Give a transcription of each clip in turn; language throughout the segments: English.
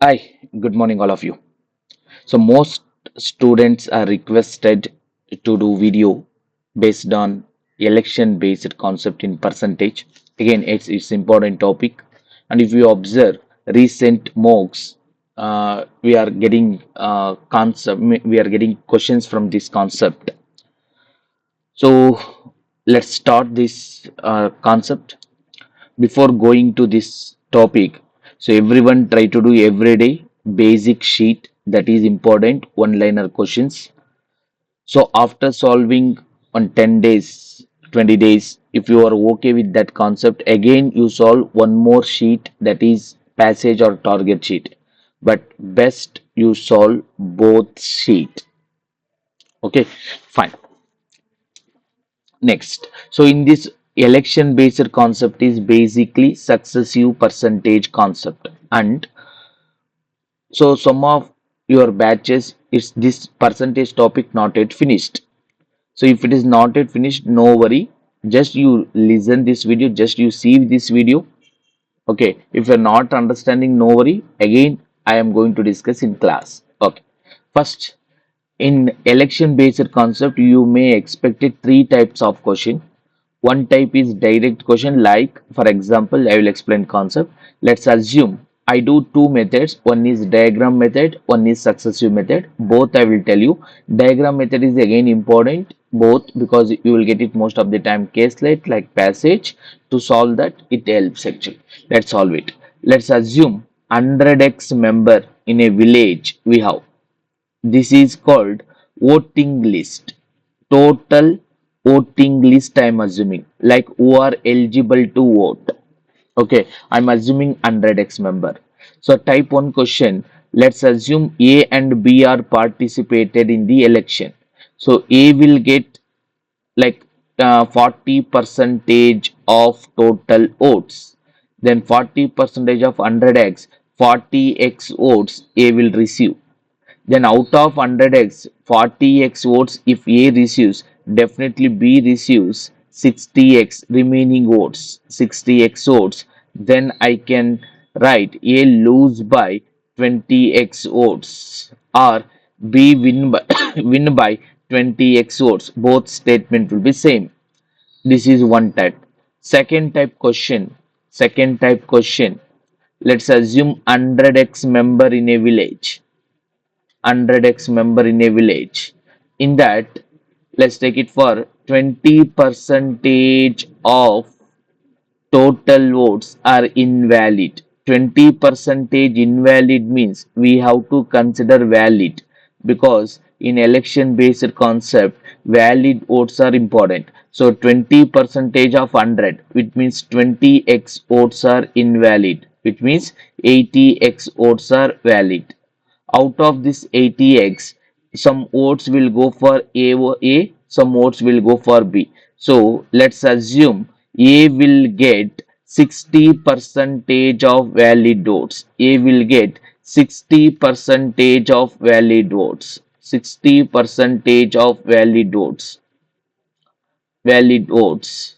Hi, good morning, all of you. So, most students are requested to do video based on election based concept in percentage. Again, it's important topic. And if you observe recent mocks, we are getting we are getting questions from this concept. So, let's start this concept. Before going to this topic, so everyone try to do every day basic sheet that is important one liner questions. So after solving on 10 days, 20 days, if you are okay with that concept, again you solve one more sheet that is passage or target sheet, but best you solve both sheet. Okay, fine. Next, so in this election based concept is basically successive percentage concept, and so some of your batches is this percentage topic not yet finished. So if it is not yet finished, no worry, just you listen this video, just you see this video. Okay, if you're not understanding, no worry, again I am going to discuss in class. Okay, first, in election based concept you may expect it three types of question. One type is direct question, like for example, I will explain concept. Let's assume I do two methods. One is diagram method, one is successive method. Both I will tell you. Diagram method is again important, both because you will get it most of the time caselet like passage. To solve that, it helps actually. Let's solve it. Let's assume 100x member in a village we have. This is called voting list. Total voting list I'm assuming, like who are eligible to vote. Okay, I'm assuming 100x member. So type 1 question. Let's assume A and B are participated in the election. So A will get like 40 percentage of total votes. Then 40 percentage of 100x, 40x votes A will receive. Then out of 100x, 40x votes if A receives, definitely B receives 60x remaining votes, 60x votes. Then I can write A lose by 20x votes or B win by, win by 20x votes. Both statement will be same. This is one type. Second type question. Second type question. Let's assume 100x member in a village. 100x member in a village. In that, let's take it for 20 percentage of total votes are invalid. 20 percentage invalid means we have to consider valid, because in election based concept valid votes are important. So 20 percentage of 100, which means 20x votes are invalid, which means 80x votes are valid. Out of this 80x, some votes will go for A, some votes will go for B. So let's assume A will get 60 percentage of valid votes. A will get 60 percentage of valid votes. 60 percentage of valid votes. Valid votes,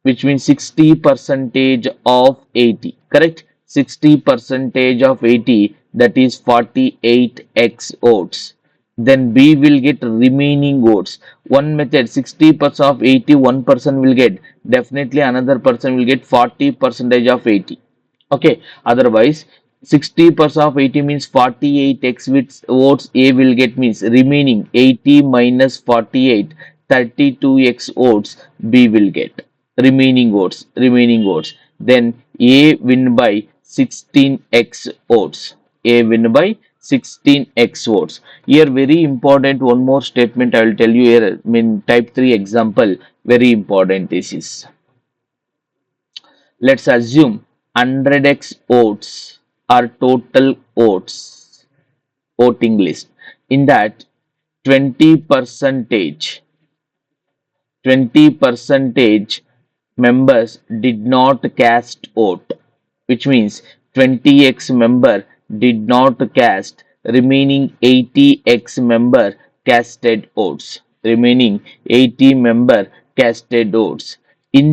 which means 60 percentage of 80, correct? 60 percentage of 80, that is 48x votes. Then B will get remaining votes. One method, 60% of 80, one person will get, definitely another person will get 40 percentage of 80. Okay, otherwise 60% of 80 means 48x which votes A will get, means remaining 80 minus 48, 32x votes B will get. Remaining votes. Then A win by 16x votes. A win by 16x votes. Here very important one more statement I will tell you here. I mean type 3 example, very important this is. Let's assume 100x votes are total votes, voting list. In that 20 percentage 20 percentage members did not cast vote, which means 20x member did not cast, remaining 80x member casted votes. In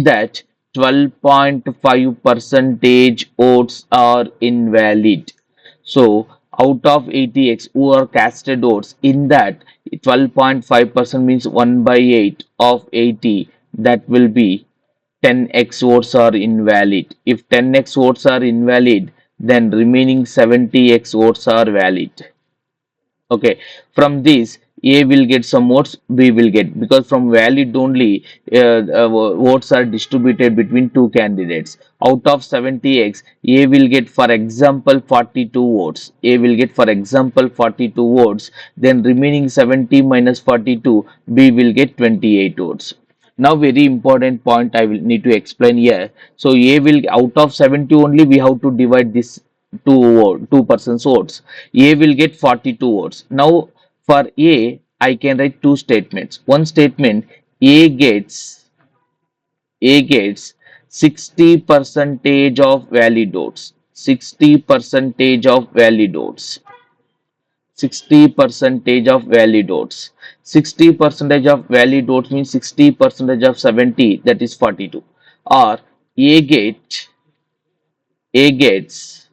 that 12.5 percentage votes are invalid. So out of 80x who are casted votes, in that 12.5% means 1 by 8 of 80, that will be 10x votes are invalid. If 10x votes are invalid, then remaining 70x votes are valid. Okay, from this A will get some votes, B will get, because from valid only votes are distributed between two candidates. Out of 70x, A will get, for example, 42 votes. A will get, for example, 42 votes. Then remaining 70 minus 42, B will get 28 votes. Now very important point I will need to explain here. So A will, out of 70 only, we have to divide this two persons votes. A will get 42 votes. Now for A, I can write two statements. One statement, A gets A gets 60 percentage of valid votes. 60 percentage of valid votes. 60 percentage of valid votes. 60 percentage of valid votes means 60 percentage of 70, that is 42. Or A get A gets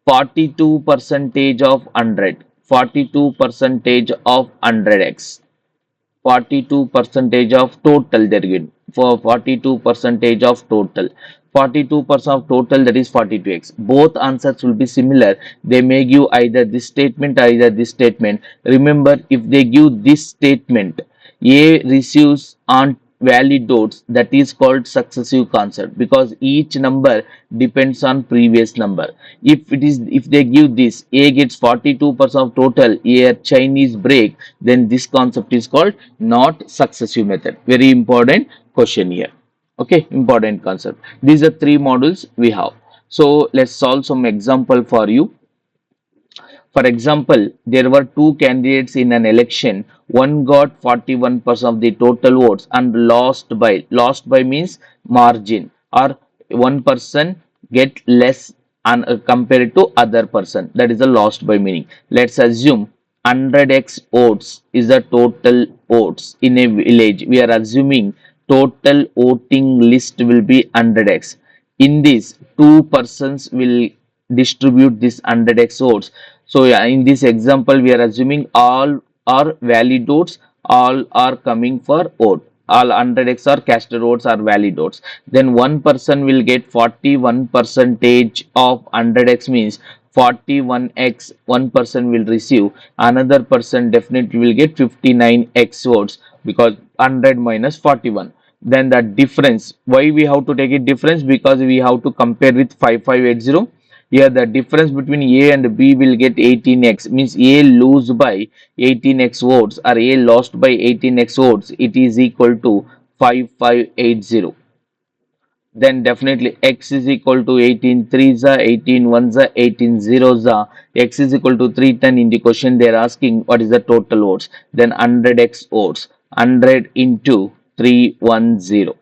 42 percentage of 100. 42 percentage of 100x. 42 percentage of total, they're given for 42 percentage of total. 42% of total, that is 42x. Both answers will be similar. They may give either this statement or either this statement. Remember, if they give this statement, A receives on valid votes, that is called successive concept, because each number depends on previous number. If they give this, A gets 42% of total, A Chinese break, then this concept is called not successive method. Very important question here. Okay, important concept. These are three models we have. So let's solve some example for you. For example, there were two candidates in an election. One got 41% of the total votes and lost by means margin, or one person get less and compared to other person. That is a lost by meaning. Let's assume 100x votes is the total votes in a village. We are assuming total voting list will be 100x. In this, two persons will distribute this 100x votes. So yeah, in this example, we are assuming all are valid votes, all are coming for vote. All 100x or casted votes are valid votes. Then one person will get 41 percentage of 100x means 41x one person will receive. Another person definitely will get 59x votes, because 100 minus 41. Then the difference, why we have to take it difference, because we have to compare with 5580. Here the difference between A and B will get 18x, means A lose by 18x votes or A lost by 18x votes. It is equal to 5580. Then definitely x is equal to 18 threes are 18 ones are 18 zeros are, x is equal to 310. In the question they are asking what is the total votes, then 100x votes, 100 into 310,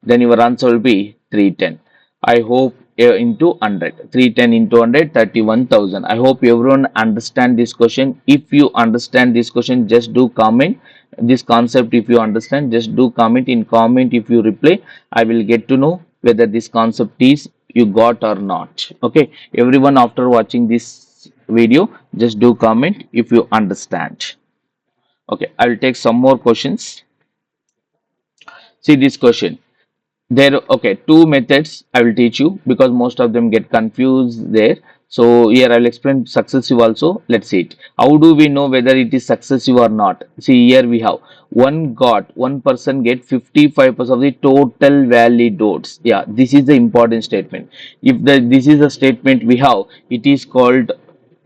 then your answer will be 310. I hope into 100, 310 into 100, 31,000. I hope everyone understand this question. If you understand this question, just do comment this concept. If you understand, just do comment. In comment, if you reply, I will get to know whether this concept is you got or not. Okay, everyone, after watching this video, just do comment if you understand. Okay, I will take some more questions. See this question. There, okay, two methods I will teach you, because most of them get confused there. So here I will explain successive also. Let's see it. How do we know whether it is successive or not? See, here we have one person get 55% of the total valid votes. Yeah, this is the important statement. If this is a statement we have, it is called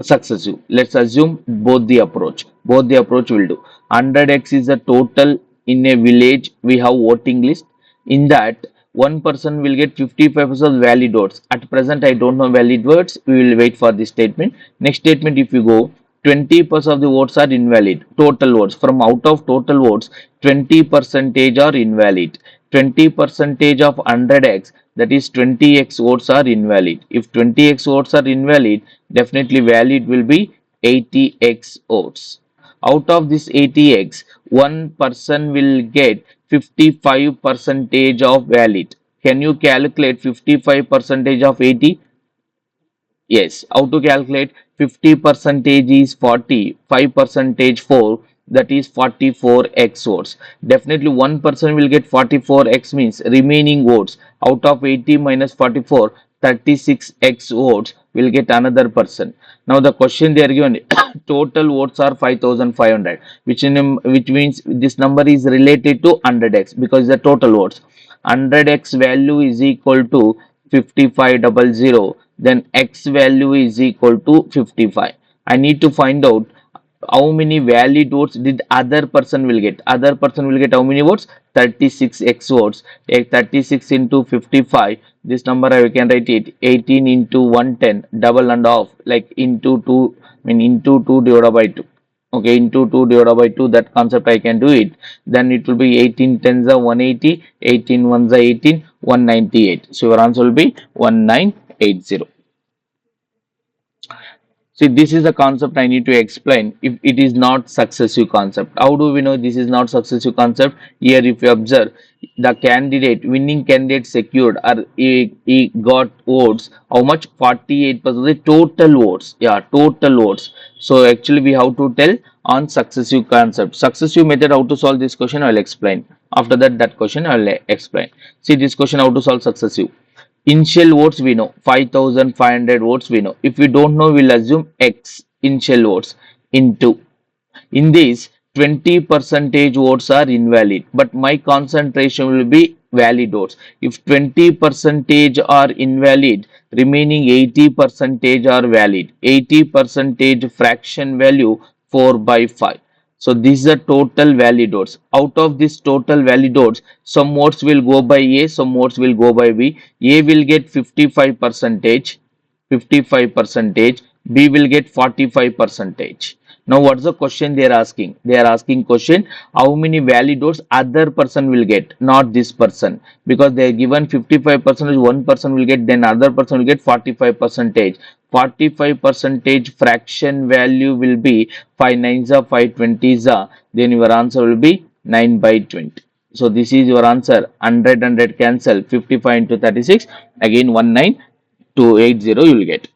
successive. Let's assume both the approach will do. 100x is the total. In a village we have voting list. In that, one person will get 55% valid votes. At present, I don't know valid votes. We will wait for this statement. Next statement, if you go, 20% of the votes are invalid. Total votes. From out of total votes, 20 percentage are invalid. 20 percentage of 100x, that is 20x votes are invalid. If 20x votes are invalid, definitely valid will be 80x votes. Out of this 80x, one person will get 55 percentage of valid. Can you calculate 55 percentage of 80? Yes, how to calculate? 50 percentage is 40, 5 percentage 4, that is 44x votes. Definitely one person will get 44x, means remaining votes out of 80 minus 44, 36x votes will get another person. Now the question they are given, total votes are 5500, which means this number is related to 100x because the total votes. 100x value is equal to 5500, then x value is equal to 55. I need to find out how many valid votes did other person will get. Other person will get how many votes? 36x votes. 36 into 55, this number I can write it 18 into 110, double and half, like into 2, I mean into 2 divided by 2. Okay, into 2 divided by 2, that concept I can do it. Then it will be 18 tens are 180, 18 ones are 18, 198. So your answer will be 1980. See, this is the concept I need to explain if it is not successive concept. How do we know this is not successive concept? Here, if you observe, the candidate, winning candidate secured, or he got votes, how much? 48% the total votes. Yeah, total votes. So actually we have to tell on successive concept. Successive method, how to solve this question, I will explain. After that, that question I will explain. See this question, how to solve successive. Initial votes we know 5500 votes we know. If we don't know, we'll assume x initial votes into, in this 20 percentage votes are invalid, but my concentration will be valid votes. If 20 percentage are invalid, remaining 80 percentage are valid. 80 percentage fraction value 4 by 5. So this is the total valid votes. Out of this total valid votes, some votes will go by A, some votes will go by B. A will get 55 percentage, 55 percentage. B will get 45 percentage. Now what's the question they are asking? They are asking question, how many valid votes other person will get, not this person, because they are given 55 percentage, one person will get, then other person will get 45 percentage. 45 percentage fraction value will be 5 nines are 5 20s are, then your answer will be 9 by 20. So this is your answer. 100 cancel, 55 into 36, again 19280 you will get.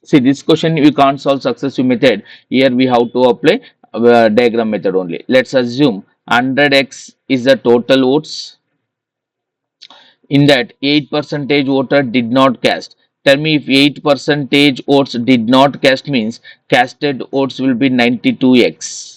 See this question we can't solve successive method. Here we have to apply diagram method only. Let's assume 100x is the total votes. In that 8 percentage voter did not cast. Tell me, if 8 percentage votes did not cast means casted votes will be 92x.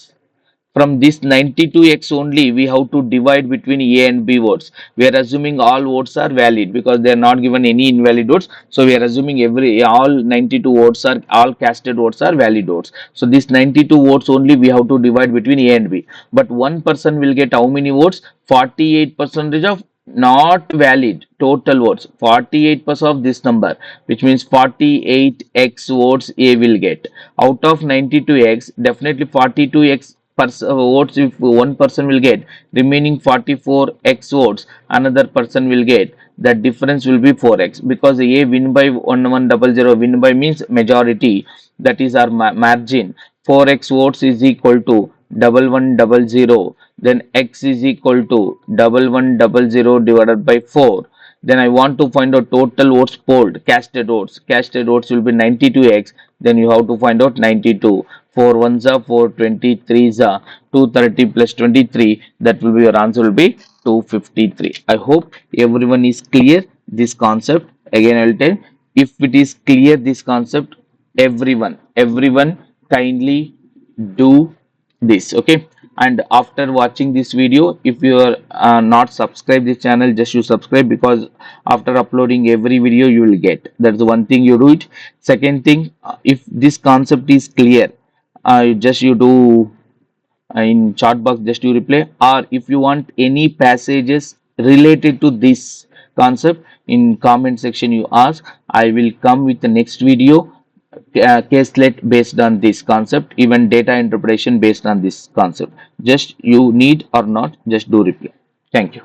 From this 92x only we have to divide between A and B votes. We are assuming all votes are valid because they are not given any invalid votes. So we are assuming all 92 votes are, all casted votes are valid votes. So this 92 votes only we have to divide between A and B. But one person will get how many votes? 48 percentage of not valid total votes. 48% of this number, which means 48x votes A will get. Out of 92x, definitely 42x votes if one person will get, remaining 44x votes another person will get. The difference will be 4x, because A win by 1100, win by means majority, that is our margin. 4x votes is equal to 1100, then x is equal to 1100 divided by 4. Then I want to find out total votes polled, casted votes. Casted votes will be 92x. Then you have to find out 92. 4 ones are 4, 23 are 230 plus 23. That will be your answer will be 253. I hope everyone is clear this concept. Again I will tell, if it is clear this concept, everyone kindly do this. Okay, and after watching this video, if you are not subscribed this channel, just you subscribe, because after uploading every video you will get. That's the one thing you do it. Second thing, if this concept is clear, just you do in chat box, just you reply, or if you want any passages related to this concept, in comment section you ask, I will come with the next video, caselet based on this concept, even data interpretation based on this concept. Just you need or not, just do reply. Thank you.